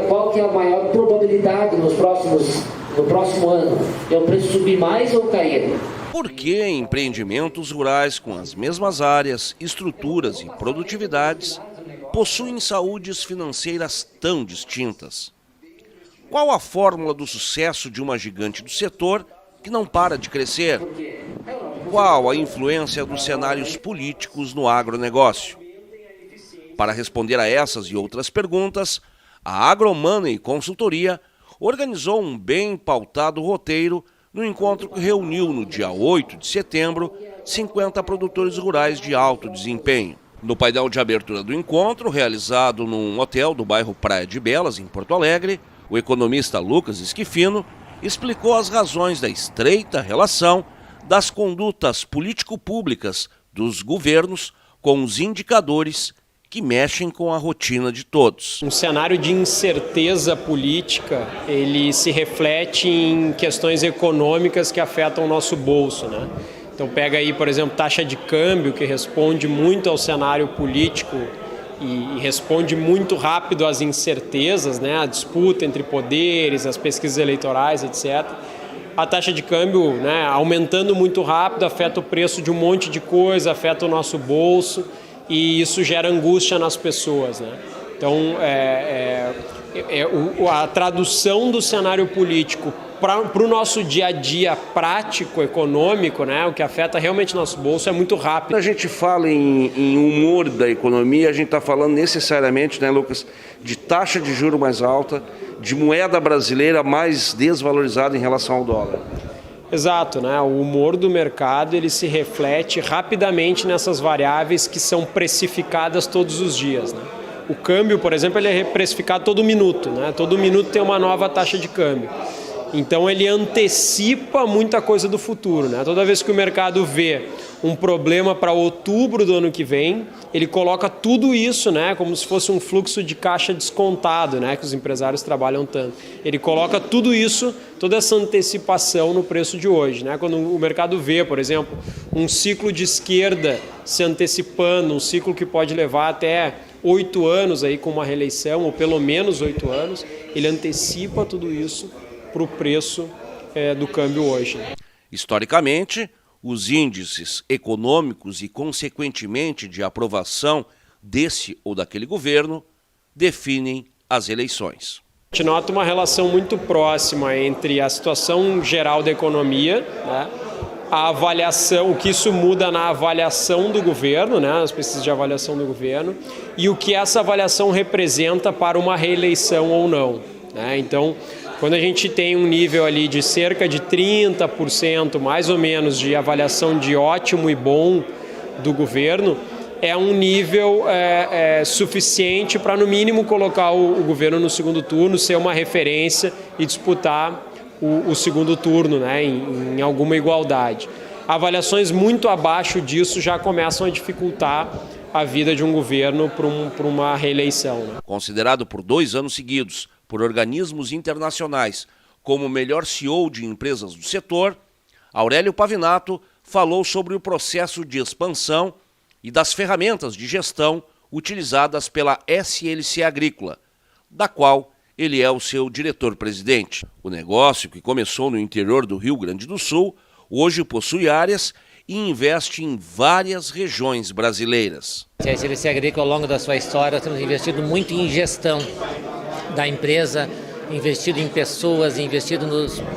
qual que é a maior probabilidade no próximo ano de o preço subir mais ou cair? Por que empreendimentos rurais com as mesmas áreas, estruturas e produtividades possuem saúdes financeiras tão distintas? Qual a fórmula do sucesso de uma gigante do setor que não para de crescer? Qual a influência dos cenários políticos no agronegócio? Para responder a essas e outras perguntas, a AgroMoney Consultoria organizou um bem pautado roteiro no encontro que reuniu no dia 8 de setembro 50 produtores rurais de alto desempenho. No painel de abertura do encontro, realizado num hotel do bairro Praia de Belas, em Porto Alegre, o economista Lucas Esquifino explicou as razões da estreita relação das condutas político-públicas dos governos com os indicadores que mexem com a rotina de todos. Um cenário de incerteza política, ele se reflete em questões econômicas que afetam o nosso bolso, né? Então pega aí, por exemplo, taxa de câmbio, que responde muito ao cenário político e responde muito rápido às incertezas, né? A disputa entre poderes, as pesquisas eleitorais, etc. A taxa de câmbio, né, aumentando muito rápido, afeta o preço de um monte de coisa, afeta o nosso bolso, e isso gera angústia nas pessoas, né? Então, a tradução do cenário político para o nosso dia a dia prático, econômico, né, o que afeta realmente nosso bolso, é muito rápido. Quando a gente fala em humor da economia, a gente está falando necessariamente, né, Lucas, de taxa de juros mais alta, de moeda brasileira mais desvalorizada em relação ao dólar. Exato, né? O humor do mercado, ele se reflete rapidamente nessas variáveis que são precificadas todos os dias, né? O câmbio, por exemplo, ele é precificado todo minuto, né? Todo minuto tem uma nova taxa de câmbio. Então ele antecipa muita coisa do futuro, né? Toda vez que o mercado vê um problema para outubro do ano que vem, ele coloca tudo isso, né, como se fosse um fluxo de caixa descontado, né, que os empresários trabalham tanto. Ele coloca tudo isso, toda essa antecipação no preço de hoje, né? Quando o mercado vê, por exemplo, um ciclo de esquerda se antecipando, um ciclo que pode levar até 8 anos aí com uma reeleição, ou pelo menos 8 anos, ele antecipa tudo isso para o preço do câmbio hoje. Historicamente, os índices econômicos e, consequentemente, de aprovação desse ou daquele governo definem as eleições. A gente nota uma relação muito próxima entre a situação geral da economia, né, a avaliação, o que isso muda na avaliação do governo, né, as pesquisas de avaliação do governo, e o que essa avaliação representa para uma reeleição ou não, né? Então, quando a gente tem um nível ali de cerca de 30%, mais ou menos, de avaliação de ótimo e bom do governo, é um nível suficiente para, no mínimo, colocar o governo no segundo turno, ser uma referência e disputar o segundo turno, né, em alguma igualdade. Avaliações muito abaixo disso já começam a dificultar a vida de um governo para uma reeleição, né? Considerado por 2 anos seguidos por organismos internacionais como o melhor CEO de empresas do setor, Aurélio Pavinato falou sobre o processo de expansão e das ferramentas de gestão utilizadas pela SLC Agrícola, da qual ele é o seu diretor-presidente. O negócio, que começou no interior do Rio Grande do Sul, hoje possui áreas e investe em várias regiões brasileiras. A SLC Agrícola, ao longo da sua história, temos investido muito em gestão da empresa, investido em pessoas, investido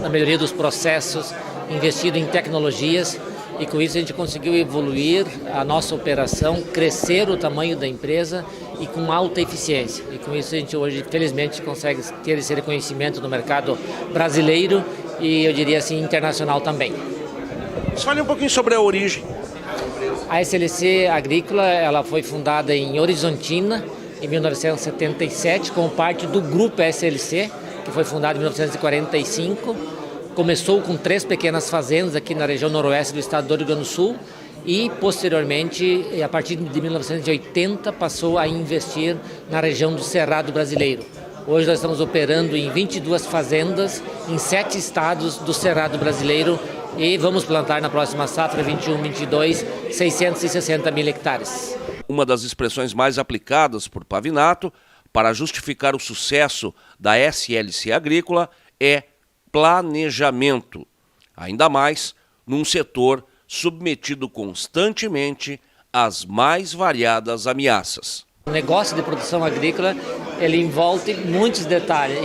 na melhoria dos processos, investido em tecnologias, e com isso a gente conseguiu evoluir a nossa operação, crescer o tamanho da empresa e com alta eficiência. E com isso a gente hoje, felizmente, consegue ter esse reconhecimento no mercado brasileiro e, eu diria assim, internacional também. Fale um pouquinho sobre a origem. A SLC Agrícola, ela foi fundada em Horizontina, em 1977, como parte do Grupo SLC, que foi fundado em 1945. Começou com 3 pequenas fazendas aqui na região noroeste do estado do Rio Grande do Sul e, posteriormente, a partir de 1980, passou a investir na região do Cerrado brasileiro. Hoje nós estamos operando em 22 fazendas, em 7 estados do Cerrado brasileiro, e vamos plantar na próxima safra 21-22, 660 mil hectares. Uma das expressões mais aplicadas por Pavinato para justificar o sucesso da SLC Agrícola é planejamento, ainda mais num setor submetido constantemente às mais variadas ameaças. O negócio de produção agrícola, ele envolve muitos detalhes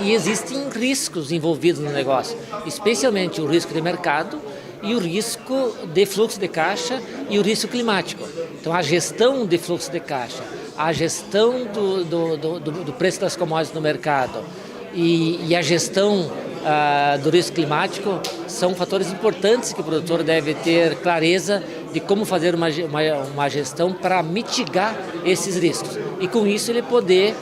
e existem riscos envolvidos no negócio, especialmente o risco de mercado e o risco de fluxo de caixa e o risco climático. Então, a gestão de fluxo de caixa, a gestão do preço das commodities no mercado e a gestão do risco climático são fatores importantes que o produtor deve ter clareza de como fazer uma gestão para mitigar esses riscos. E com isso ele poder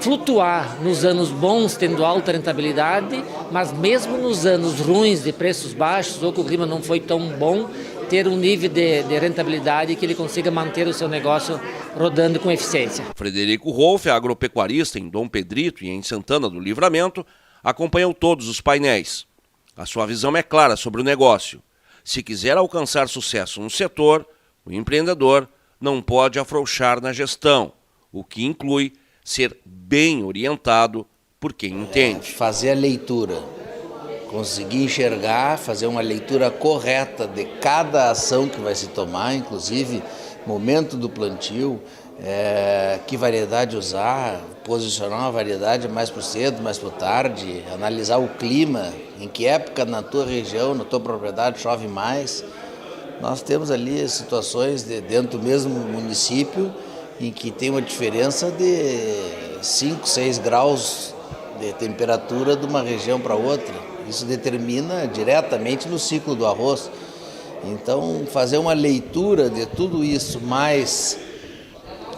flutuar nos anos bons, tendo alta rentabilidade, mas mesmo nos anos ruins, de preços baixos, ou que o clima não foi tão bom, ter um nível de rentabilidade que ele consiga manter o seu negócio rodando com eficiência. Frederico Rolf, agropecuarista em Dom Pedrito e em Santana do Livramento, acompanhou todos os painéis. A sua visão é clara sobre o negócio. Se quiser alcançar sucesso no setor, o empreendedor não pode afrouxar na gestão, o que inclui ser bem orientado por quem entende. Fazer a leitura, conseguir enxergar, fazer uma leitura correta de cada ação que vai se tomar, inclusive momento do plantio, que variedade usar, posicionar uma variedade mais para o cedo, mais para o tarde, analisar o clima, em que época na tua região, na tua propriedade chove mais. Nós temos ali situações dentro do mesmo município em que tem uma diferença de 5, 6 graus de temperatura de uma região para outra. Isso determina diretamente no ciclo do arroz. Então, fazer uma leitura de tudo isso, mais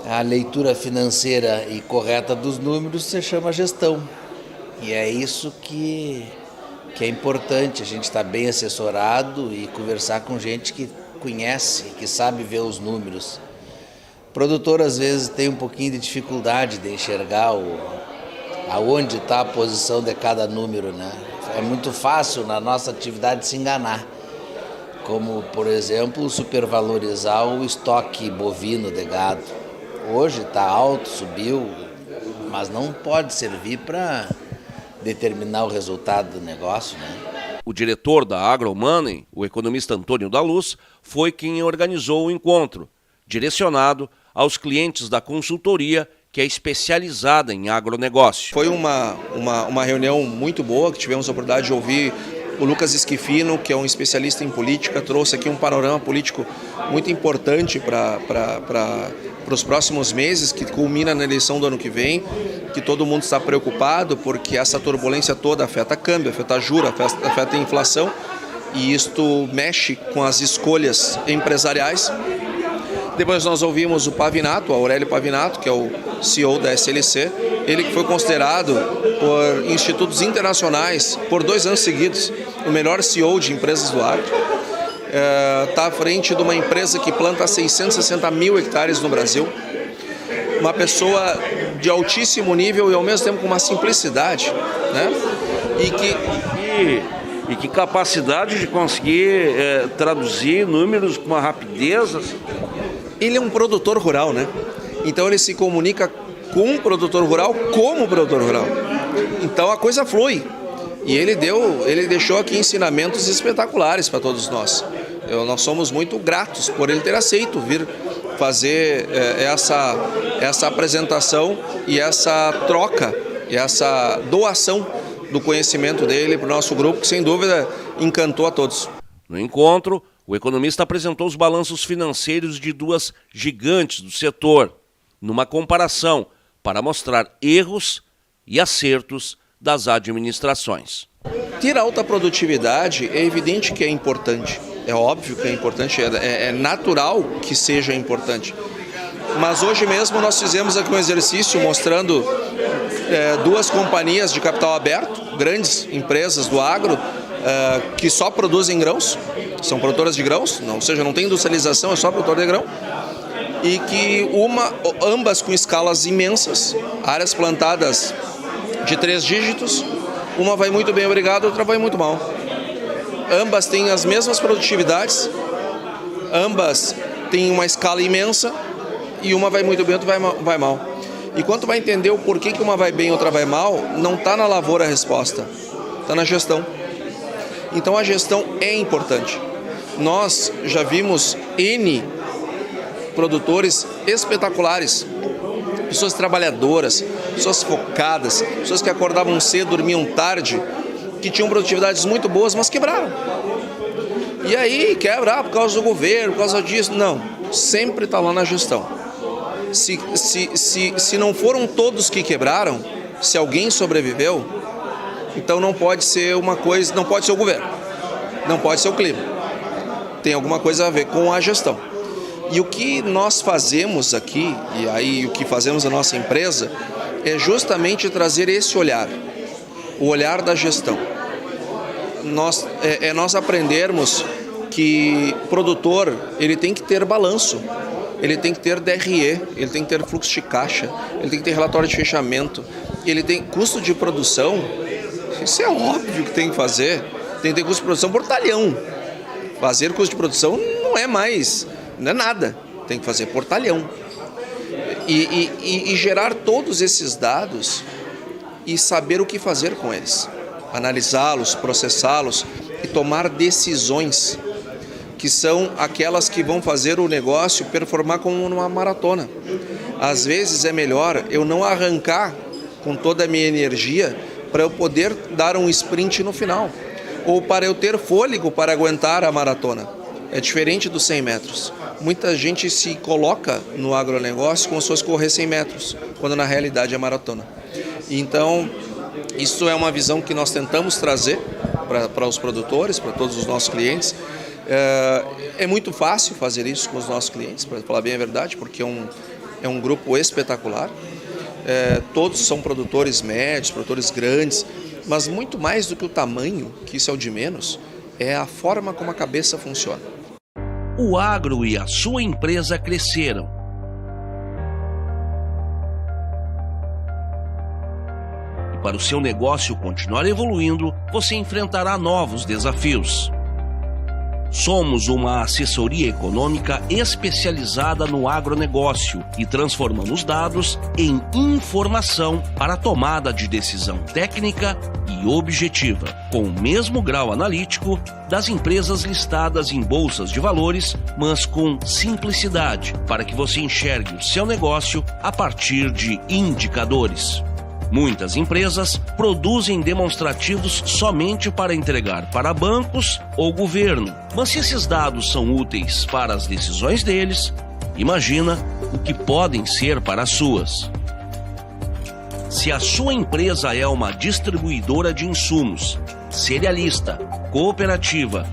a leitura financeira e correta dos números, se chama gestão. E é isso que é importante, a gente estar bem assessorado e conversar com gente que conhece, que sabe ver os números. O produtor, às vezes, tem um pouquinho de dificuldade de enxergar aonde está a posição de cada número, né? É muito fácil na nossa atividade se enganar, como, por exemplo, supervalorizar o estoque bovino de gado. Hoje está alto, subiu, mas não pode servir para determinar o resultado do negócio, né? O diretor da AgroMoney, o economista Antônio da Luz, foi quem organizou o encontro, direcionado aos clientes da consultoria, que é especializada em agronegócio. Foi uma reunião muito boa, que tivemos a oportunidade de ouvir o Lucas Esquifino, que é um especialista em política, trouxe aqui um panorama político muito importante para os próximos meses, que culmina na eleição do ano que vem, que todo mundo está preocupado, porque essa turbulência toda afeta câmbio, afeta juros, afeta a inflação, e isto mexe com as escolhas empresariais. Depois nós ouvimos o Pavinato, o Aurélio Pavinato, que é o CEO da SLC, ele que foi considerado por institutos internacionais, por 2 anos seguidos, o melhor CEO de empresas do agro. Está à frente de uma empresa que planta 660 mil hectares no Brasil. Uma pessoa de altíssimo nível e ao mesmo tempo com uma simplicidade, né? E que capacidade de conseguir traduzir números com uma rapidez. Ele é um produtor rural, né? Então ele se comunica com o produtor rural como produtor rural. Então a coisa flui. E ele deixou aqui ensinamentos espetaculares para todos nós. Nós somos muito gratos por ele ter aceito vir fazer essa apresentação e essa troca, e essa doação do conhecimento dele para o nosso grupo, que sem dúvida encantou a todos. No encontro, o economista apresentou os balanços financeiros de 2 gigantes do setor, numa comparação para mostrar erros e acertos das administrações. Ter alta produtividade é evidente que é importante, é óbvio que é importante, é natural que seja importante. Mas hoje mesmo nós fizemos aqui um exercício mostrando 2 companhias de capital aberto, grandes empresas do agro, que só produzem grãos, são produtoras de grãos, ou seja, não tem industrialização, é só produtor de grão, e que ambas com escalas imensas, áreas plantadas de 3 dígitos, uma vai muito bem, obrigado, outra vai muito mal. Ambas têm as mesmas produtividades, ambas têm uma escala imensa, e uma vai muito bem, outra vai mal. E quando tu vai entender o porquê que uma vai bem e outra vai mal, não está na lavoura a resposta, está na gestão. Então a gestão é importante. Nós já vimos N produtores espetaculares, pessoas trabalhadoras, pessoas focadas, pessoas que acordavam cedo, dormiam tarde, que tinham produtividades muito boas, mas quebraram. E aí quebra por causa do governo, por causa disso. Não, sempre está lá na gestão. Se não foram todos que quebraram, se alguém sobreviveu, então não pode ser uma coisa, não pode ser o governo, não pode ser o clima. Tem alguma coisa a ver com a gestão. E o que nós fazemos aqui, e aí o que fazemos na nossa empresa, é justamente trazer esse olhar, o olhar da gestão. Nós aprendermos que o produtor ele tem que ter balanço, ele tem que ter DRE, ele tem que ter fluxo de caixa, ele tem que ter relatório de fechamento, ele tem custo de produção, isso é óbvio que tem que fazer, tem que ter custo de produção por talhão. Fazer custo de produção não é nada, tem que fazer por talhão. E gerar todos esses dados e saber o que fazer com eles. Analisá-los, processá-los e tomar decisões que são aquelas que vão fazer o negócio performar como numa maratona. Às vezes é melhor eu não arrancar com toda a minha energia para eu poder dar um sprint no final, ou para eu ter fôlego para aguentar a maratona. É diferente dos 100 metros. Muita gente se coloca no agronegócio como se fosse correr 100 metros, quando na realidade é maratona. Então, isso é uma visão que nós tentamos trazer para os produtores, para todos os nossos clientes. É muito fácil fazer isso com os nossos clientes, para falar bem a verdade, porque é um grupo espetacular. Todos são produtores médios, produtores grandes, mas muito mais do que o tamanho, que isso é o de menos, é a forma como a cabeça funciona. O agro e a sua empresa cresceram. E para o seu negócio continuar evoluindo, você enfrentará novos desafios. Somos uma assessoria econômica especializada no agronegócio e transformamos dados em informação para a tomada de decisão técnica e objetiva, com o mesmo grau analítico das empresas listadas em bolsas de valores, mas com simplicidade, para que você enxergue o seu negócio a partir de indicadores. Muitas empresas produzem demonstrativos somente para entregar para bancos ou governo, mas se esses dados são úteis para as decisões deles, imagina o que podem ser para as suas. Se a sua empresa é uma distribuidora de insumos, cerealista, cooperativa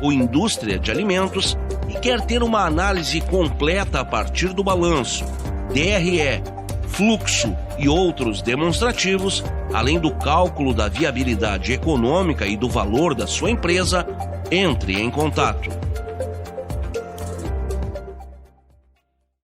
ou indústria de alimentos e quer ter uma análise completa a partir do balanço, DRE, fluxo e outros demonstrativos, além do cálculo da viabilidade econômica e do valor da sua empresa, entre em contato.